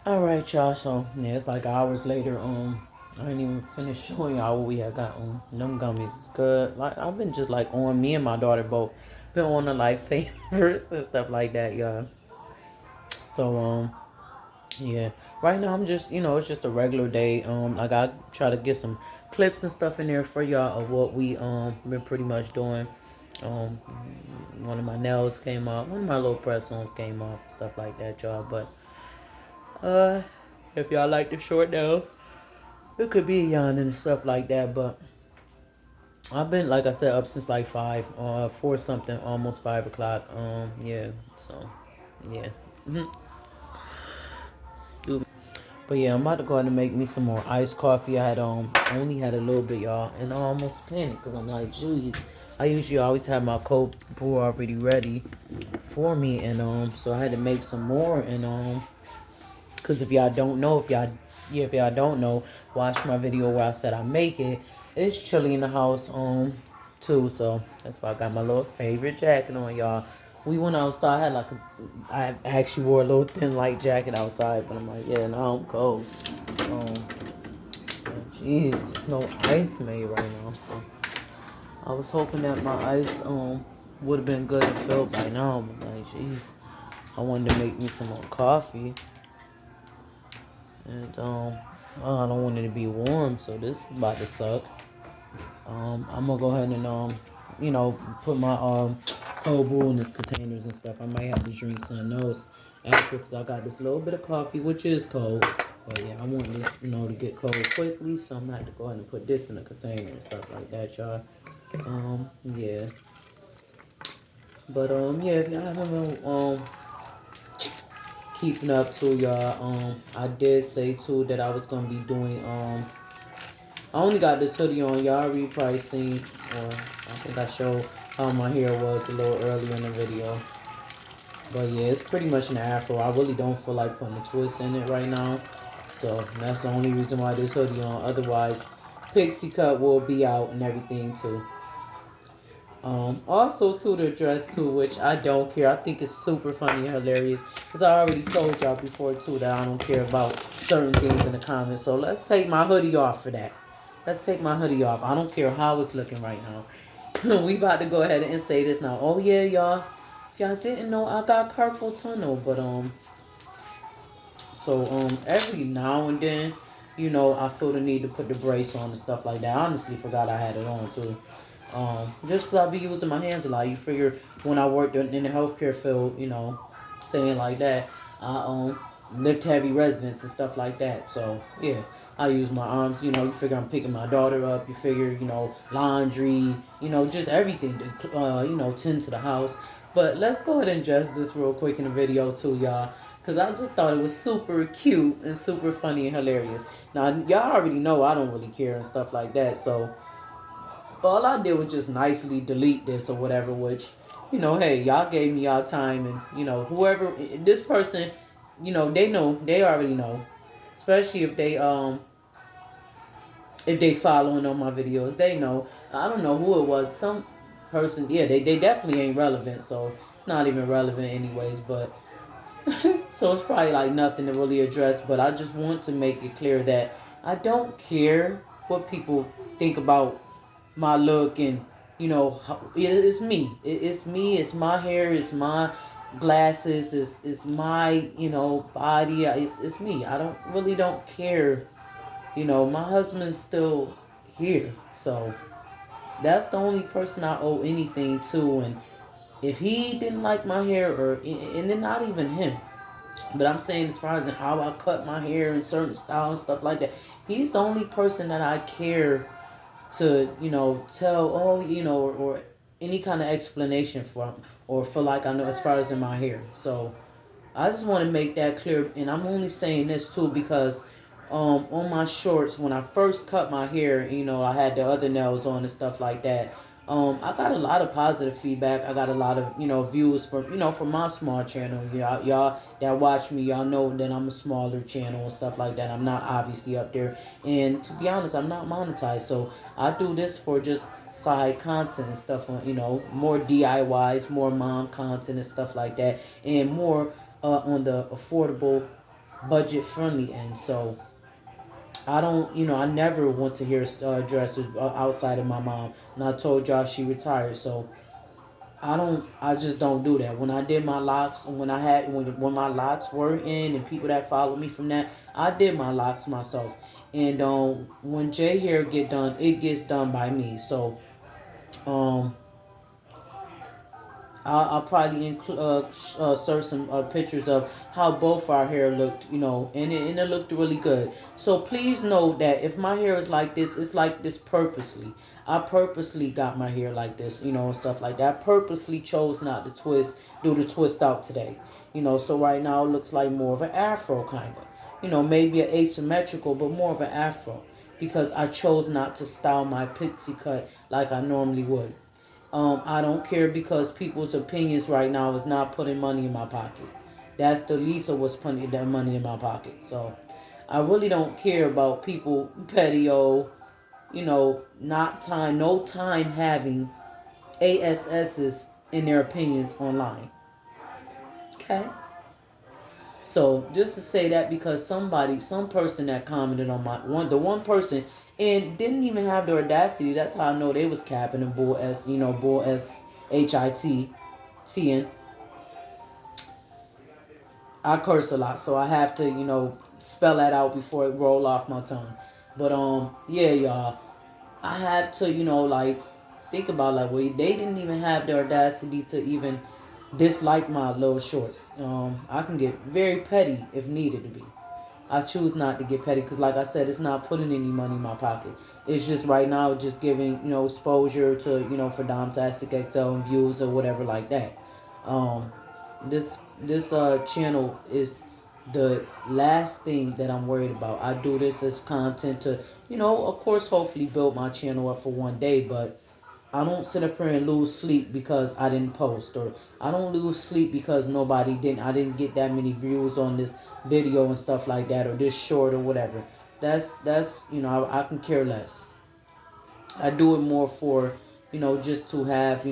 All right, y'all. So yeah, it's like hours later. I didn't even finish showing y'all what we had got. Them gummies is good. Like I've been just like on me and my daughter both been on the lifesavers and stuff like that, y'all. So yeah. Right now I'm just it's just a regular day. Like I try to get some clips and stuff in there for y'all of what we been pretty much doing. Um, one of my nails came off. One of my little press-ons came off, stuff like that, y'all. But uh, if y'all like the short nails. It could be yawning and stuff like that, but I've been, like I said, up since like 4 something, almost 5 o'clock. Yeah, so, yeah. But yeah, I'm about to go ahead and make me some more iced coffee. I had, only had a little bit, y'all, and I almost panicked because I'm like, geez, I usually always have my cold brew already ready for me, and, so I had to make some more, and, because if y'all don't know, if y'all don't know, watch my video where I said I make it. It's chilly in the house, too. So that's why I got my little favorite jacket on, y'all. We went outside. I actually wore a little thin light jacket outside, but I'm like, yeah, now I'm cold. Jeez, there's no ice made right now. So I was hoping that my ice would have been good and filled by now, but like, jeez, I wanted to make me some more coffee. And I don't want it to be warm, so this is about to suck. I'm gonna go ahead and put my cold brew in this containers and stuff. I might have to drink something else after because I got this little bit of coffee, which is cold. But yeah, I want this to get cold quickly, so I'm gonna have to go ahead and put this in a container and stuff like that, y'all. Yeah. But yeah, if y'all haven't been keeping up to y'all, I did say too that I was gonna be doing I only got this hoodie on. Y'all already probably seen, or I think I showed how my hair was a little earlier in the video. But yeah, it's pretty much an afro. I really don't feel like putting a twist in it right now. So that's the only reason why this hoodie on. Otherwise, pixie cut will be out and everything too. Also to the dress too, which I don't care. I think it's super funny and hilarious. Cause I already told y'all before too that I don't care about certain things in the comments. So let's take my hoodie off for that. Let's take my hoodie off. I don't care how it's looking right now. We about to go ahead and say this now. Oh yeah, y'all. If y'all didn't know, I got carpal tunnel, but every now and then, I feel the need to put the brace on and stuff like that. I honestly forgot I had it on too. Just because I be using my hands a lot. You figure when I worked in the healthcare field, saying like that, I lift heavy residents and stuff like that. So yeah, I use my arms. You figure I'm picking my daughter up. You figure laundry. Just everything to tend to the house. But let's go ahead and adjust this real quick in the video too, y'all. Cause I just thought it was super cute and super funny and hilarious. Now y'all already know I don't really care and stuff like that. So all I did was just nicely delete this or whatever, which, hey, y'all gave me y'all time and, whoever, this person, they already know. Especially if they following on my videos, they know. I don't know who it was. Some person, yeah, they definitely ain't relevant, so it's not even relevant anyways, but so it's probably like nothing to really address, but I just want to make it clear that I don't care what people think about my look and it's me. It's me. It's my hair. It's my glasses. It's my body. It's me. I don't care. My husband's still here, so that's the only person I owe anything to. And if he didn't like my hair, and then not even him, but I'm saying as far as how I cut my hair in certain styles and stuff like that, he's the only person that I care to tell or any kind of explanation for or feel like I know as far as in my hair. So I just want to make that clear, and I'm only saying this too because on my shorts when I first cut my hair, I had the other nails on and stuff like that. I got a lot of positive feedback. I got a lot of views from my small channel. Y'all that watch me, y'all know that I'm a smaller channel and stuff like that. I'm not obviously up there, and to be honest, I'm not monetized. So I do this for just side content and stuff on more DIYs, more mom content and stuff like that, and more on the affordable budget friendly. And so I don't, I never want to hear dresses outside of my mom. And I told y'all she retired, so I just don't do that. When I did my locks, when my locks were in, and people that followed me from that, I did my locks myself. And when J hair get done, it gets done by me. So um, I'll probably search some pictures of how both our hair looked, and it looked really good. So please know that if my hair is like this, it's like this purposely. I purposely got my hair like this, and stuff like that. I purposely chose not to do the twist out today, So right now it looks like more of an afro kind of, maybe an asymmetrical, but more of an afro because I chose not to style my pixie cut like I normally would. I don't care because people's opinions right now is not putting money in my pocket. That's the least of what's putting that money in my pocket. So I really don't care about people petio, not time, no time having ASSs in their opinions online. Okay. So just to say that because some person that commented on the one person and didn't even have the audacity. That's how I know they was capping and bull SHIT. I curse a lot, so I have to, spell that out before it roll off my tongue. But yeah, y'all, I have to, like think about like well, they didn't even have the audacity to even dislike my little shorts. I can get very petty if needed to be. I choose not to get petty because, like I said, it's not putting any money in my pocket. It's just right now just giving exposure to for Domtastic XL and views or whatever like that. Um, this channel is the last thing that I'm worried about. I do this as content to of course hopefully build my channel up for one day, but I don't sit up here and lose sleep because I didn't post, or I don't lose sleep because I didn't get that many views on this video and stuff like that, or this short or whatever. That's I can care less. I do it more for just to have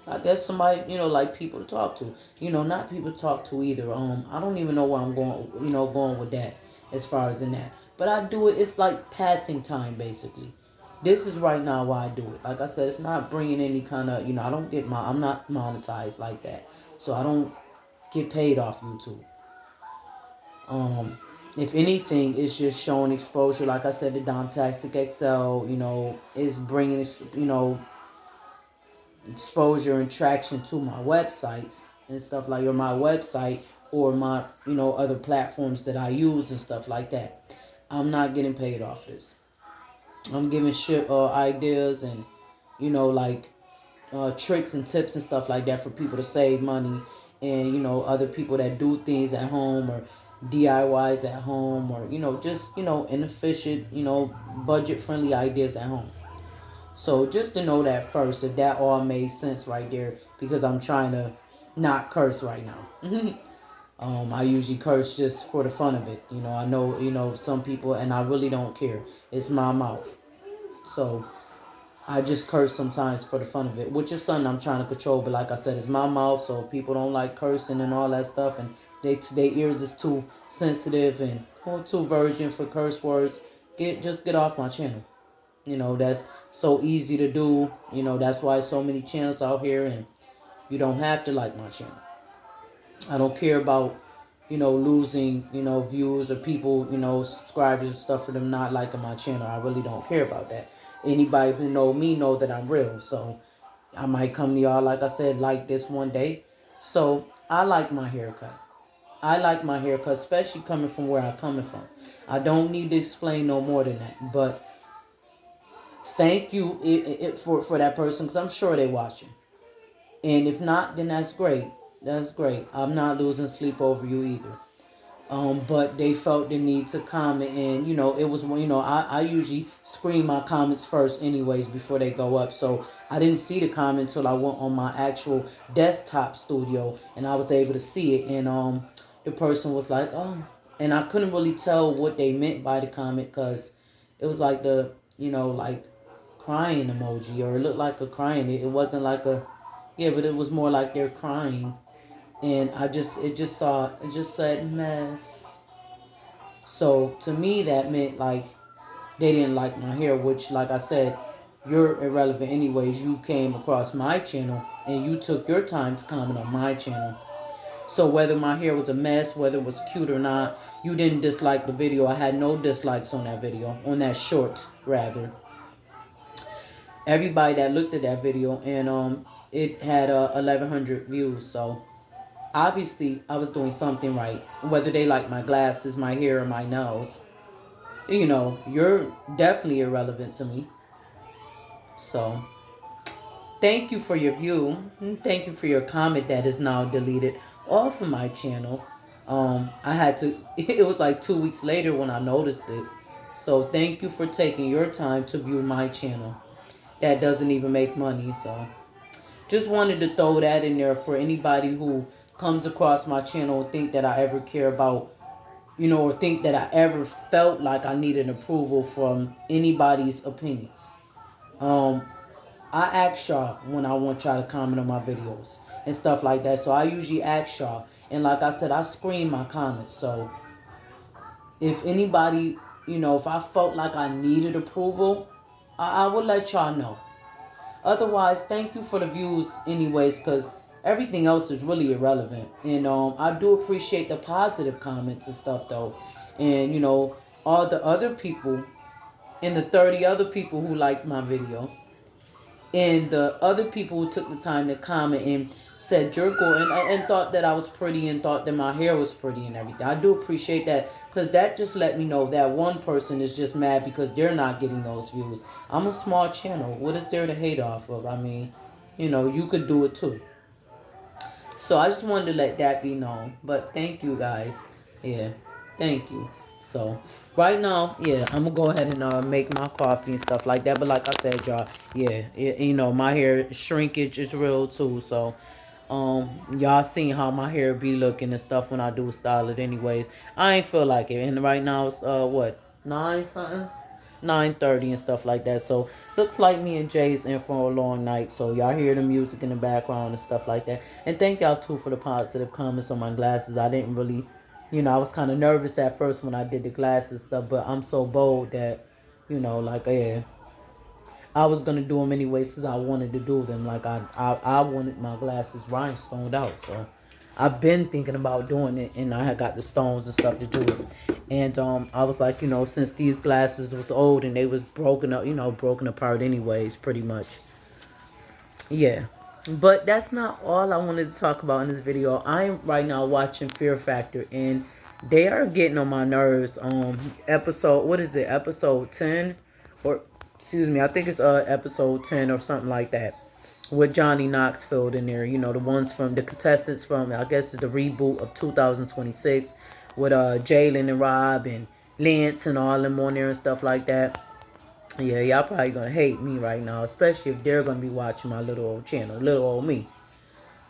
I guess somebody like people to talk to. Not people to talk to either. I don't even know where I'm going with that as far as in that. But I do it. It's like passing time basically. This is right now why I do it. Like I said, it's not bringing any kind of I don't get I'm not monetized like that, so I don't get paid off YouTube. Um, if anything, it's just showing exposure. Like I said, the Dom Tactic XL, is bringing exposure and traction to my websites and stuff like or my website or my other platforms that I use and stuff like that. I'm not getting paid off this. I'm giving shit ideas and like tricks and tips and stuff like that for people to save money and other people that do things at home or DIYs at home or just inefficient budget friendly ideas at home. So just to know that first, if that all made sense right there, because I'm trying to not curse right now. I usually curse just for the fun of it. I know some people, and I really don't care. It's my mouth, so I just curse sometimes for the fun of it, which is something I'm trying to control. But like I said, it's my mouth, so if people don't like cursing and all that stuff, and their ears is too sensitive and too virgin for curse words, just get off my channel. That's so easy to do. That's why so many channels out here, and you don't have to like my channel. I don't care about, losing, views or people, subscribers and stuff for them not liking my channel. I really don't care about that. Anybody who know me know that I'm real. So I might come to y'all, like I said, like this one day. So I like my haircut. I like my haircut, especially coming from where I'm coming from. I don't need to explain no more than that. But thank you for that person because I'm sure they're watching. And if not, then that's great. That's great. I'm not losing sleep over you either. But they felt the need to comment, and it was I usually screen my comments first, anyways, before they go up. So I didn't see the comment until I went on my actual desktop studio, and I was able to see it. And the person was like, "Oh," and I couldn't really tell what they meant by the comment because it was like the like crying emoji, or it looked like a crying. It wasn't like a yeah, but it was more like they're crying, and it just said mess. So to me, that meant like they didn't like my hair, which, like I said, you're irrelevant anyways. You came across my channel and you took your time to comment on my channel. So whether my hair was a mess, whether it was cute or not, you didn't dislike the video. I had no dislikes on that video, on that short rather. Everybody that looked at that video, and it had 1,100 views. So obviously I was doing something right. Whether they like my glasses, my hair, or my nails, you're definitely irrelevant to me. So thank you for your view. And thank you for your comment that is now deleted off of my channel. I had to, it was like 2 weeks later when I noticed it. So thank you for taking your time to view my channel. That doesn't even make money. So just wanted to throw that in there for anybody who comes across my channel and think that I ever care about, or think that I ever felt like I needed approval from anybody's opinions. Um, I ask y'all when I want y'all to comment on my videos and stuff like that. So I usually ask y'all. And like I said, I screen my comments. So if anybody, if I felt like I needed approval, I would let y'all know. Otherwise, thank you for the views anyways, because everything else is really irrelevant. And I do appreciate the positive comments and stuff though. And, all the other people and the 30 other people who liked my video and the other people who took the time to comment and said you're cool and thought that I was pretty and thought that my hair was pretty and everything. I do appreciate that because that just let me know that one person is just mad because they're not getting those views. I'm a small channel. What is there to hate off of? I mean, you could do it too. So I just wanted to let that be known. But thank you guys. Yeah, thank you. So right now, yeah, I'm gonna go ahead and make my coffee and stuff like that. But like I said, y'all, yeah, my hair shrinkage is real too. So y'all seen how my hair be looking and stuff when I do style it anyways. I ain't feel like it. And right now it's what, 9 something? 9:30 and stuff like that. So looks like me and Jay's in for a long night. So y'all hear the music in the background and stuff like that. And thank y'all too for the positive comments on my glasses. I didn't really, I was kind of nervous at first when I did the glasses stuff, but I'm so bold that, like, yeah, I was gonna do them anyways because I wanted to do them. Like I wanted my glasses rhinestoned out. So I've been thinking about doing it, and I had got the stones and stuff to do it. And I was like, since these glasses was old and they was broken up, broken apart anyways, pretty much. Yeah. But that's not all I wanted to talk about in this video. I'm right now watching Fear Factor, and they are getting on my nerves. Episode, what is it? Episode 10, or excuse me, I think it's episode 10 or something like that, with Johnny Knoxville in there. The ones from the contestants from, I guess it's the reboot of 2026 with Jalen and Rob and Lance and all them on there and stuff like that. Yeah, y'all probably gonna hate me right now, especially if they're gonna be watching my little old channel, little old me.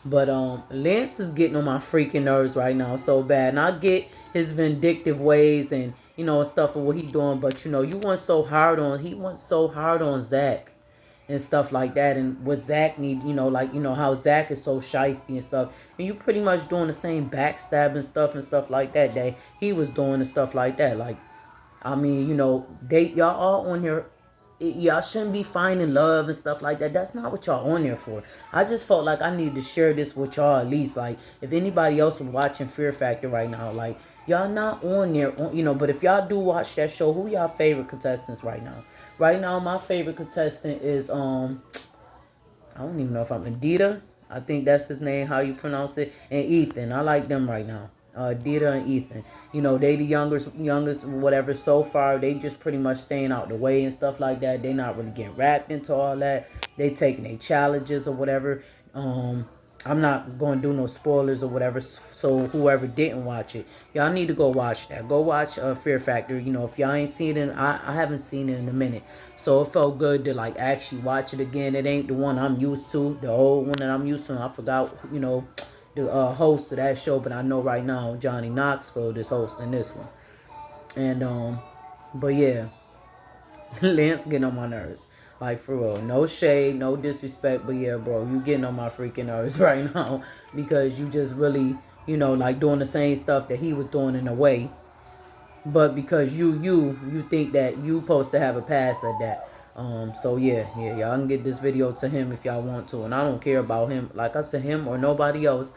But Lance is getting on my freaking nerves right now so bad, and I get his vindictive ways and stuff of what he doing. But he went so hard on Zach and stuff like that, and what Zach need, how Zach is so shisty and stuff, and you pretty much doing the same backstabbing stuff and stuff like that he was doing and stuff like that. Like, I mean, y'all all on here. Y'all shouldn't be finding love and stuff like that. That's not what y'all on there for. I just felt like I needed to share this with y'all at least. Like, if anybody else was watching Fear Factor right now, like, y'all not on there, but if y'all do watch that show, who y'all favorite contestants right now? Right now, my favorite contestant is, I don't even know if I'm Adita. I think that's his name, how you pronounce it. And Ethan. I like them right now. Dita and Ethan. They the youngest, whatever. So far, they just pretty much staying out the way and stuff like that. They not really getting wrapped into all that. They taking their challenges or whatever. I'm not going to do no spoilers or whatever. So whoever didn't watch it, y'all need to go watch that. Go watch Fear Factor. If y'all ain't seen it, I haven't seen it in a minute. So it felt good to like actually watch it again. It ain't the one I'm used to. The old one that I'm used to. I forgot, the host of that show, but I know right now Johnny Knoxville is hosting this one. And but yeah, Lance getting on my nerves. Like, for real. No shade, no disrespect, but yeah, bro, you getting on my freaking nerves right now because you just really, like doing the same stuff that he was doing in a way. but because you think that you supposed to have a pass at that. So yeah, y'all can get this video to him if y'all want to, and I don't care about him. Like I said, him or nobody else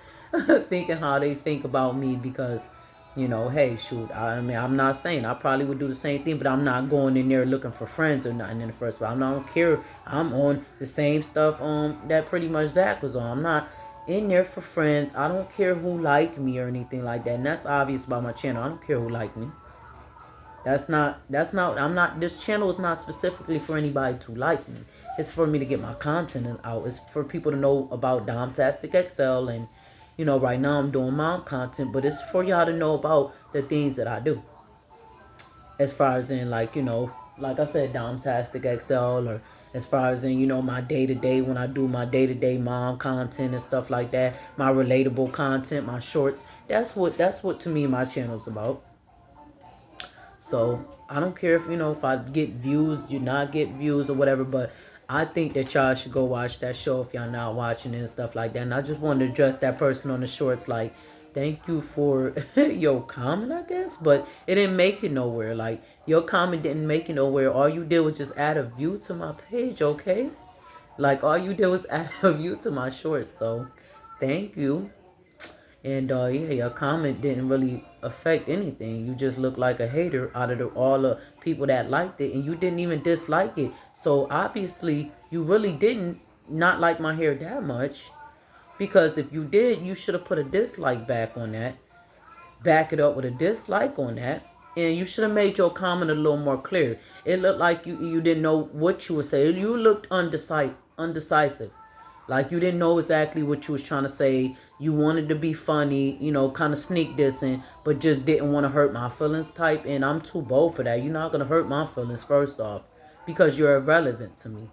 thinking how they think about me because, hey, shoot. I mean, I'm not saying I probably would do the same thing, but I'm not going in there looking for friends or nothing in the first place. I don't care. I'm on the same stuff that pretty much Zach was on. I'm not in there for friends. I don't care who like me or anything like that, and that's obvious about my channel. I don't care who like me. I'm not, this channel is not specifically for anybody to like me. It's for me to get my content out. It's for people to know about Domtastic XL, and, right now I'm doing my own content, but it's for y'all to know about the things that I do. As far as in, like, like I said, Domtastic XL, or as far as in, my day-to-day, when I do my day-to-day mom content and stuff like that, my relatable content, my shorts. That's what to me my channel's about. So I don't care if I get views, do not get views or whatever, but I think that y'all should go watch that show if y'all not watching it and stuff like that. And I just wanted to address that person on the shorts, like, thank you for your comment, I guess, but it didn't make it nowhere. Like, your comment didn't make it nowhere. All you did was just add a view to my page, okay? Like, all you did was add a view to my shorts. So thank you. And yeah, your comment didn't really affect anything. You just look like a hater out of all the people that liked it, and you didn't even dislike it. So obviously, you really didn't not like my hair that much, because if you did, you should have put a dislike back on that. Back it up with a dislike on that. And you should have made your comment a little more clear. It looked like you didn't know what you were saying. You looked undecisive. Like you didn't know exactly what you was trying to say. You wanted to be funny, kind of sneak dissing, but just didn't want to hurt my feelings type. And I'm too bold for that. You're not going to hurt my feelings, first off, because you're irrelevant to me.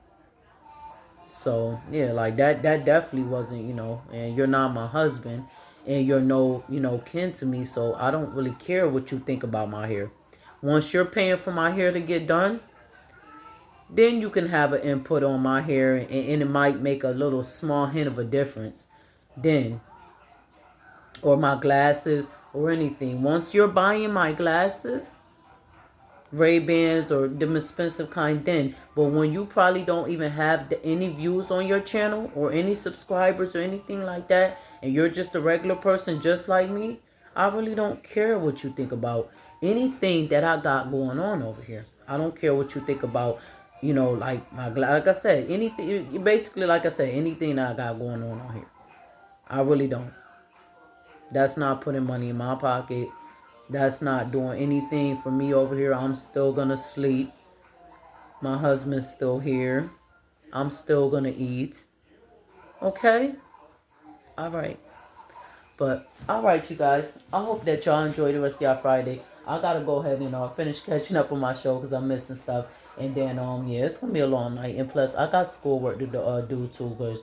So yeah, like that definitely wasn't, and you're not my husband, and you're no, kin to me. So I don't really care what you think about my hair. Once you're paying for my hair to get done, then you can have an input on my hair, and it might make a little small hint of a difference. Then, or my glasses or anything. Once you're buying my glasses, Ray-Bans or the expensive kind, then. But when you probably don't even have any views on your channel or any subscribers or anything like that, and you're just a regular person just like me, I really don't care what you think about anything that I got going on over here. I don't care what you think about, like like I said, anything, basically, like I said, anything that I got going on here. I really don't. That's not putting money in my pocket. That's not doing anything for me over here. I'm still going to sleep. My husband's still here. I'm still going to eat. Okay? All right. But, all right, you guys. I hope that y'all enjoy the rest of y'all Friday. I got to go ahead and finish catching up on my show because I'm missing stuff. And then, yeah, it's going to be a long night. And plus, I got schoolwork to do too. Because,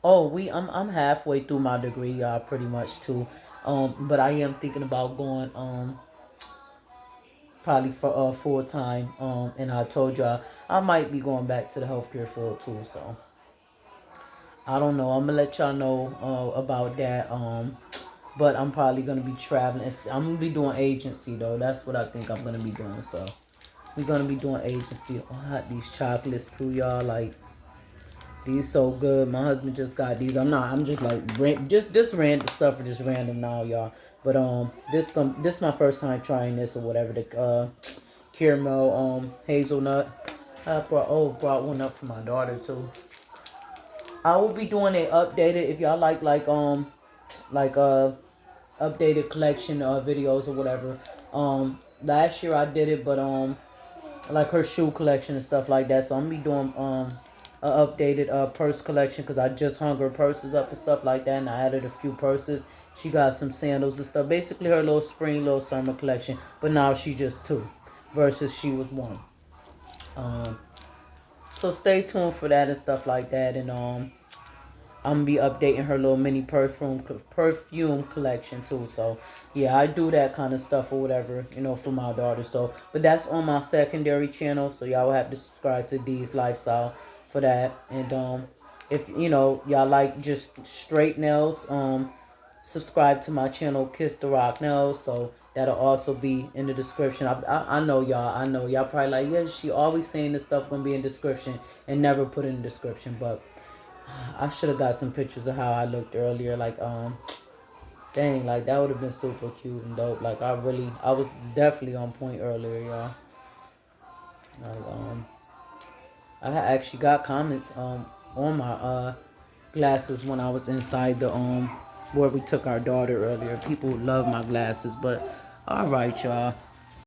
I'm halfway through my degree, y'all, pretty much, too. But I am thinking about going, probably for full time. And I told y'all I might be going back to the healthcare field too. So I don't know. I'm gonna let y'all know about that. But I'm probably gonna be traveling. I'm gonna be doing agency though. That's what I think I'm gonna be doing. So we're gonna be doing agency. Oh, I got these chocolates too, y'all. Like, these so good. My husband just got these. I'm just like just this random stuff or just random now, y'all. But this my first time trying this or whatever. The caramel hazelnut. I brought one up for my daughter too. I will be doing a updated, if y'all like updated collection of videos or whatever. Last year I did it, but like her shoe collection and stuff like that. So I'm gonna be doing a updated purse collection because I just hung her purses up and stuff like that, and I added a few purses. She got some sandals and stuff. Basically her little spring, little summer collection. But now she just 2 versus she was 1. So stay tuned for that and stuff like that. And I'm gonna be updating her little mini perfume collection too. So yeah, I do that kind of stuff or whatever, for my daughter. So, but that's on my secondary channel. So y'all will have to subscribe to D's Lifestyle for that. And if y'all like just straight nails, subscribe to my channel Kiss the Rock Nails. So That'll also be in the description. I know y'all. I know y'all probably like, yeah, she always saying this stuff gonna be in description and never put in the description. But I should have got some pictures of how I looked earlier. Like dang, like that would have been super cute and dope. Like I was definitely on point earlier, y'all. Like, I actually got comments on my glasses when I was inside the where we took our daughter earlier. People love my glasses, but all right, y'all.